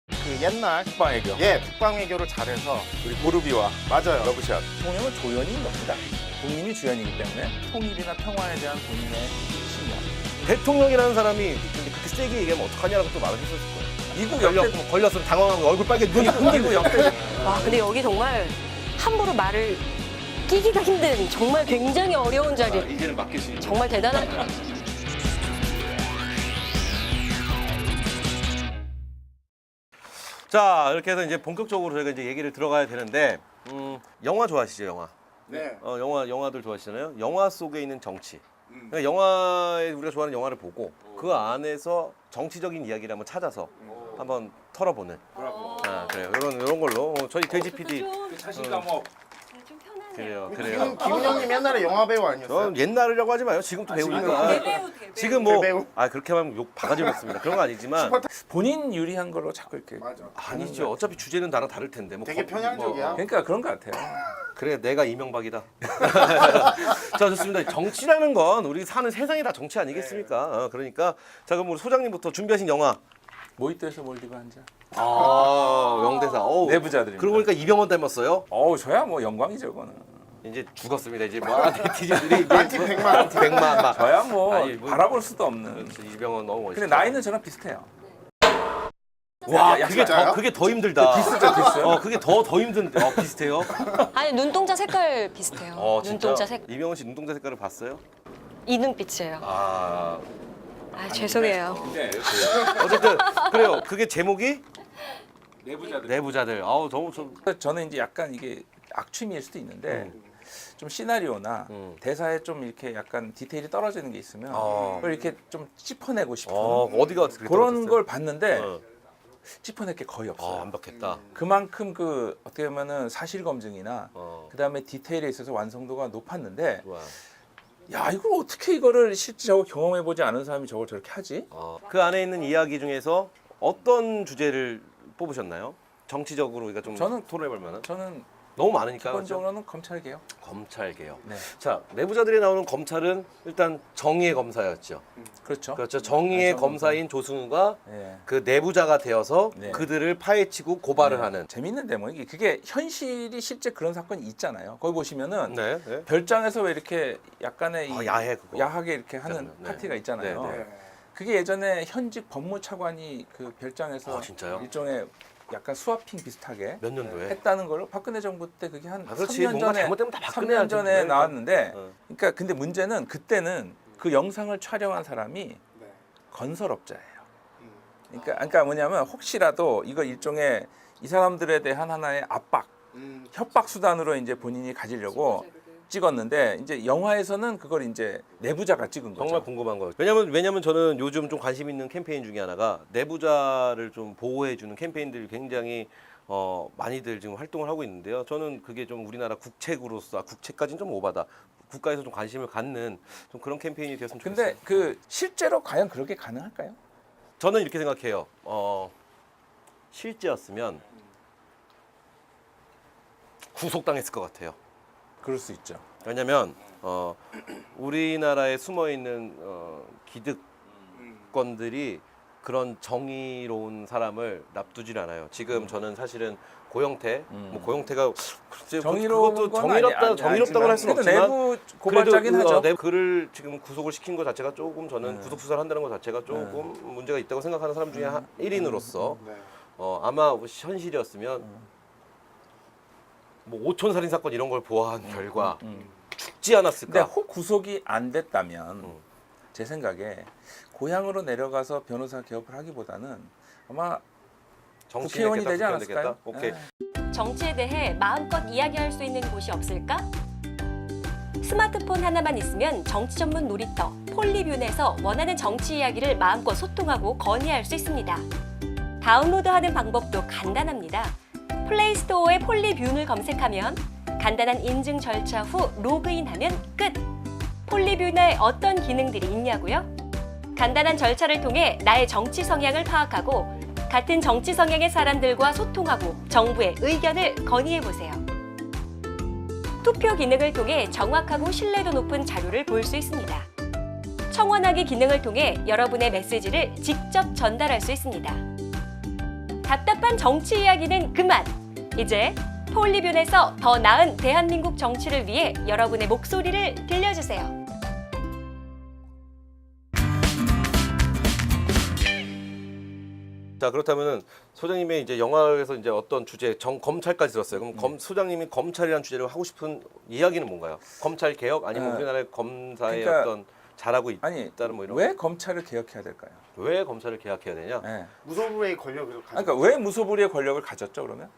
그 옛날 국방외교. 예 국방외교를 잘해서 우리 보르비와 맞아요. 러브샷. 대통령은 조연인 겁니다. 국민이 주연이기 때문에 통일이나 평화에 대한 본인의 신념. 대통령이라는 사람이 근데 그렇게 세게 얘기하면 어떡하냐라고 또 말을 했었을 거예요. 미국 걸렸으면 당황하고 얼굴 빨개 눈이 미국 역대 와, 근데 여기 정말 함부로 말을 끼기가 힘든 정말 굉장히 어려운 자리. 이제는 맡기시. 정말 대단한. 자 이렇게 해서 이제 본격적으로 저희가 이제 얘기를 들어가야 되는데 영화 좋아하시죠 영화? 네. 영화들 좋아하시잖아요. 영화 속에 있는 정치. 그러니까 영화에 우리가 좋아하는 영화를 보고 그 안에서 정치적인 이야기를 한번 찾아서 한번 털어보는. 아 그래요. 이런 걸로 저희 돼지 PD. 자신감 업. 좀 편하네요. 그래요. 김은영님 옛날에 영화 배우 아니었어요? 전 옛날이라고 하지 마요. 지금도 배우니까. 대배우. 지금 뭐 대배우. 그렇게 하면 욕 바가지 먹습니다. 그런 거 아니지만 본인 유리한 걸로 자꾸 이렇게. 맞아. 아니죠. 어차피 주제는 나랑 다를 텐데. 뭐 되게 편향적이야. 그러니까 그런 것 같아요. 그래 내가 이명박이다. 자 좋습니다. 정치라는 건 우리 사는 세상이 다 정치 아니겠습니까? 그러니까 자 그럼 우리 소장님부터 준비하신 영화. 모히또에서 몰디브 한 잔. 명대사. 내부자들입니다. 그러고 보니까 이병헌 닮았어요. 저야 뭐 영광이죠, 그거는. 이제 죽었습니다. 이제 뭐 네티즌들이 안티 백만. 막. 저야 뭐 아니, 뭐- 바라볼 수도 없는. 그렇죠. 이병헌 너무 멋있어. 근데 나이는 저랑 비슷해요. 와 야, 그게 더 힘들다. 비슷하죠, 비슷해요. 그게 더 힘든. 비슷해요. 아니 눈동자 색깔 비슷해요. 진짜? 눈동자 색. 이병헌 씨 눈동자 색깔을 봤어요? 이 눈빛이에요. 아 죄송해요. 근데 어쨌든 그래요. 그게 제목이 내부자들. 내부자들. 너무 저는 이제 약간 이게 악취미일 수도 있는데 좀 시나리오나 대사에 좀 이렇게 약간 디테일이 떨어지는 게 있으면 그걸 이렇게 좀 짚어내고 싶은 어디가 그렇게 그런 떨어졌어요? 걸 봤는데 어. 짚어낼 게 거의 없어요. 완벽했다. 그만큼 그 어떻게 보면은 사실 검증이나 그다음에 디테일에 있어서 완성도가 높았는데 좋아. 야 이걸 어떻게 이거를 실제 저거 경험해 보지 않은 사람이 저걸 저렇게 하지? 그 안에 있는 이야기 중에서 어떤 주제를 뽑으셨나요? 정치적으로 우리가 좀 저는 토론해볼 만한. 저는 너무 많으니까. 기본적으로는 검찰 개혁. 검찰 개혁. 네. 자 내부자들이 나오는 검찰은 일단 정의의 검사였죠. 그렇죠. 그렇죠. 정의의 검사인 조승우가 예. 그 내부자가 되어서 네. 그들을 파헤치고 고발을 네. 하는. 재밌는 대목이 그게 현실이 실제 그런 사건이 있잖아요. 거기 보시면은 네. 별장에서 왜 이렇게 약간의 야해 그거. 야하게 이렇게 하는 있잖아요. 네. 파티가 있잖아요. 네, 네. 그게 예전에 현직 법무차관이 그 별장에서 진짜요? 일종의 약간 스와핑 비슷하게 몇 년도에? 했다는 걸 박근혜 정부 때 그게 한 그렇지. 3년 뭔가 전에 잘못되면 다 3년 박근혜야지. 전에 그러니까. 나왔는데 어. 그러니까 근데 문제는 그때는 그 영상을 촬영한 사람이 건설업자예요. 그러니까 뭐냐면 혹시라도 이거 일종의 이 사람들에 대한 하나의 압박, 협박 수단으로 이제 본인이 가지려고 찍었는데 이제 영화에서는 그걸 이제 내부자가 찍은 거죠. 정말 궁금한 거예요. 왜냐면 저는 요즘 좀 관심 있는 캠페인 중에 하나가 내부자를 좀 보호해주는 캠페인들이 굉장히 많이들 지금 활동을 하고 있는데요. 저는 그게 좀 우리나라 국책으로서 국책까지는 좀 오바다. 국가에서 좀 관심을 갖는 좀 그런 캠페인이 되었으면 좋겠어요. 근데 그 실제로 과연 그렇게 가능할까요? 저는 이렇게 생각해요. 실제였으면 구속당했을 것 같아요. 그럴 수 있죠. 왜냐면 우리나라에 숨어 있는 기득권들이 그런 정의로운 사람을 납두질 않아요. 지금 저는 사실은 고영태, 뭐 고영태가 글쎄 정의로운 그것도 건 정의롭다고 할 수는 그래도 없지만 내부 고발자긴 하죠. 그를 지금 구속을 시킨 것 자체가 조금 저는 구속 수사를 한다는 것 자체가 조금 문제가 있다고 생각하는 사람 중에 1인으로서 아마 현실이었으면 뭐 5천 살인 사건 이런 걸 보아한 결과 죽지 근데 않았을까? 혹 구속이 안 됐다면 제 생각에 고향으로 내려가서 변호사 개업을 하기보다는 아마 국회의원이 되지 않았을까요? 오케이. 정치에 대해 마음껏 이야기할 수 있는 곳이 없을까? 스마트폰 하나만 있으면 정치 전문 놀이터 폴리뷰넷에서 원하는 정치 이야기를 마음껏 소통하고 건의할 수 있습니다. 다운로드하는 방법도 간단합니다. 플레이스토어에 폴리뷰를 검색하면 간단한 인증 절차 후 로그인하면 끝! 폴리뷰 내 어떤 기능들이 있냐고요? 간단한 절차를 통해 나의 정치 성향을 파악하고 같은 정치 성향의 사람들과 소통하고 정부의 의견을 건의해 보세요. 투표 기능을 통해 정확하고 신뢰도 높은 자료를 볼 수 있습니다. 청원하기 기능을 통해 여러분의 메시지를 직접 전달할 수 있습니다. 답답한 정치 이야기는 그만! 이제 폴리뷴에서 더 나은 대한민국 정치를 위해 여러분의 목소리를 들려주세요. 자, 그렇다면은 소장님의 이제 영화에서 이제 어떤 주제 검찰까지 들었어요. 그럼 소장님이 검찰이라는 주제로 하고 싶은 이야기는 뭔가요? 검찰 개혁 아니면 우리나라의 검사의 그러니까 어떤 잘하고 아니 있다는 뭐 이런 왜 검찰을 개혁해야 될까요? 왜 검찰을 개혁해야 되냐? 네. 무소불위의 권력을 가지고 그러니까 왜 무소불위의 권력을 가졌죠 그러면?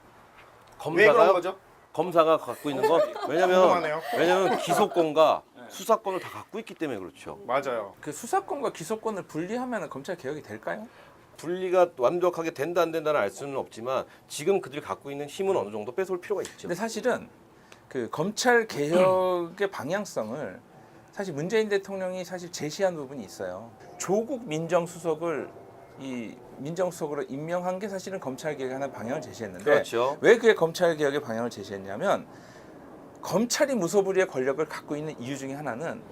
왜 그런 거죠? 검사가 갖고 있는 건 궁금하네요. 왜냐면 기소권과 수사권을 다 갖고 있기 때문에 그렇죠. 맞아요. 그 수사권과 기소권을 분리하면 검찰 개혁이 될까요? 분리가 완벽하게 된다 안 된다는 알 수는 없지만 지금 그들이 갖고 있는 힘은 어느 정도 뺏어올 필요가 있죠. 근데 사실은 그 검찰 개혁의 방향성을 사실 문재인 대통령이 사실 제시한 부분이 있어요. 조국 민정수석을 이 민정수석으로 임명한 게 사실은 검찰 개혁의 하나의 방향을 제시했는데 그렇죠. 왜 그게 검찰 개혁의 방향을 제시했냐면 검찰이 무소불위의 권력을 갖고 있는 이유 중에 하나는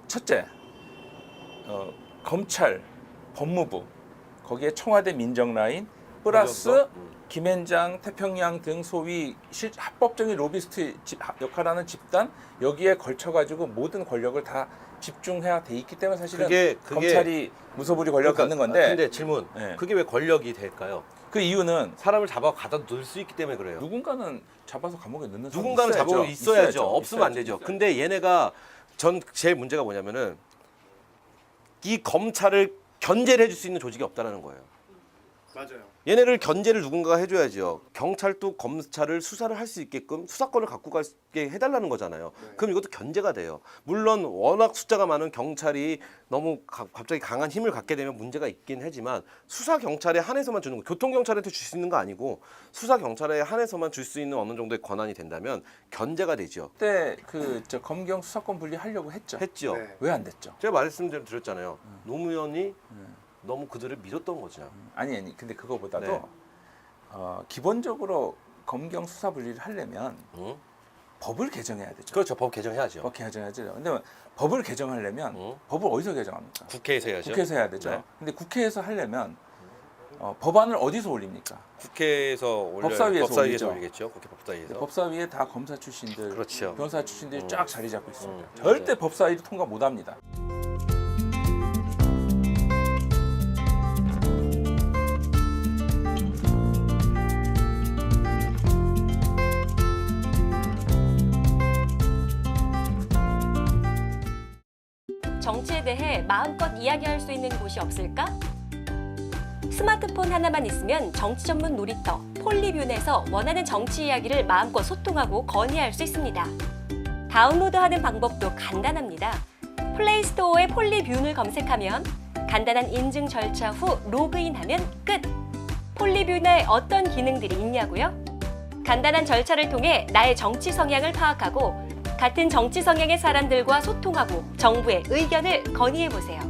첫째, 검찰, 법무부 거기에 청와대 민정라인 플러스 김앤장, 태평양 등 소위 합법적인 로비스트 역할하는 집단 여기에 걸쳐가지고 모든 권력을 다 집중해야 돼 있기 때문에 사실은 그게 검찰이 무소불위 권력을 갖는 건데 근데 질문. 네. 그게 왜 권력이 될까요? 그 이유는 사람을 잡아 갖다 넣을 수 있기 때문에 그래요. 누군가는 잡아서 감옥에 넣는 사람이 누군가는 있어야죠. 잡아 있어야죠. 없으면 안 있어야죠. 되죠. 근데 얘네가 제일 문제가 뭐냐면은 이 검찰을 견제를 해줄 수 있는 조직이 없다라는 거예요. 맞아요. 얘네를 견제를 누군가가 해줘야죠. 경찰도 검찰을 수사를 할 수 있게끔 수사권을 갖고 가게 해달라는 거잖아요. 그럼 이것도 견제가 돼요. 물론 워낙 숫자가 많은 경찰이 너무 갑자기 강한 힘을 갖게 되면 문제가 있긴 하지만 수사 경찰에 한해서만 주는 거, 교통 경찰한테 줄 수 있는 거 아니고 수사 경찰에 한해서만 줄 수 있는 어느 정도의 권한이 된다면 견제가 되죠. 그때 저 검경 수사권 분리하려고 했죠. 했죠. 네. 왜 안 됐죠? 제가 말씀드렸잖아요. 노무현이 너무 그들을 믿었던 거죠. 아니 근데 그거보다도 네. 기본적으로 검경 수사 분리를 하려면 응? 법을 개정해야 되죠. 그렇죠. 법 개정해야죠. 법 개정해야죠. 근데 법을 개정하려면 법을 어디서 개정합니까? 국회에서 해야죠. 국회에서 해야 되죠. 네. 근데 국회에서 하려면 법안을 어디서 올립니까? 국회에서 올려요. 법사위에서 올리죠. 올리겠죠. 국회 법사위에서. 법사위에 다 검사 출신들, 그렇죠. 변호사 출신들이 쫙 자리 잡고 있습니다. 맞아요. 절대 법사위를 통과 못합니다. 정치에 대해 마음껏 이야기할 수 있는 곳이 없을까? 스마트폰 하나만 있으면 정치 전문 놀이터 폴리뷴에서 원하는 정치 이야기를 마음껏 소통하고 건의할 수 있습니다. 다운로드하는 방법도 간단합니다. 플레이스토어에 폴리뷴을 검색하면 간단한 인증 절차 후 로그인하면 끝! 폴리뷴에 어떤 기능들이 있냐고요? 간단한 절차를 통해 나의 정치 성향을 파악하고 같은 정치 성향의 사람들과 소통하고 정부의 의견을 건의해보세요.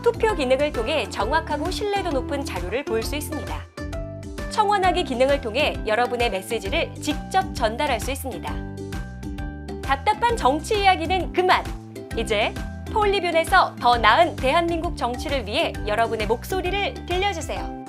투표 기능을 통해 정확하고 신뢰도 높은 자료를 볼 수 있습니다. 청원하기 기능을 통해 여러분의 메시지를 직접 전달할 수 있습니다. 답답한 정치 이야기는 그만! 이제 폴리뷴에서 더 나은 대한민국 정치를 위해 여러분의 목소리를 들려주세요.